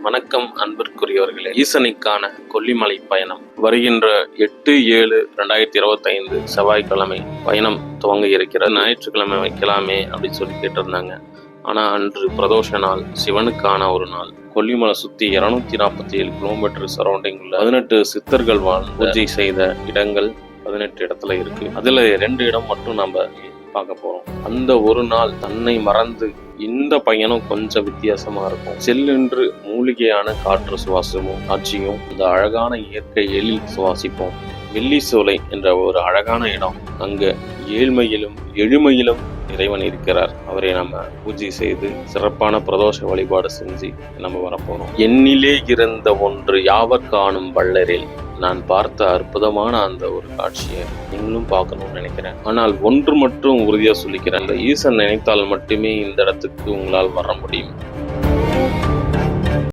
வணக்கம் அன்பிற்குரியவர்களே. ஈசனிக்கான கொல்லிமலை பயணம் வருகின்ற 8/7/2025 செவ்வாய்க்கிழமை பயணம் துவங்க இருக்கிற. ஞாயிற்றுக்கிழமை வைக்கலாமே அப்படின்னு சொல்லி கேட்டிருந்தாங்க. ஆனா அன்று பிரதோஷ நாள், சிவனுக்கான ஒரு நாள். கொல்லிமலை சுத்தி 247 கிலோமீட்டர் சரௌண்டிங் உள்ள 18 சித்தர்கள் வாழ்ந்த பூஜை செய்த இடங்கள் 18 இடத்துல இருக்கு. அதுல 2 இடம் மட்டும் நம்ம பார்க்க போறோம். அந்த ஒரு நாள் தன்னை மறந்து இந்த பயணம் கொஞ்சம் வித்தியாசமா இருக்கும். செல்லென்று மூலிகையான காற்று சுவாசமும் காட்சியும் இந்த அழகான இயற்கை எழில் சுவாசிப்போம். வெள்ளி சோலை என்ற ஒரு அழகான இடம். அங்க ஏழ்மையிலும் எளிமையிலும் இறைவன் இருக்கிறார். அவரை நம்ம பூஜை செய்து சிறப்பான பிரதோஷ வழிபாடு செஞ்சு நம்ம வரப்போறோம். என்னிலே இருந்த ஒன்று யாவர் காணும் வள்ளரில் நான் பார்த்த அற்புதமான அந்த ஒரு காட்சியை நீங்களும் பார்க்கணும்னு நினைக்கிறேன். ஆனால் ஒன்று மட்டும் உறுதியா சொல்லிக்கிறேன், இந்த ஈசன் நினைத்தால் மட்டுமே இந்த இடத்துக்கு உங்களால் வர முடியும்.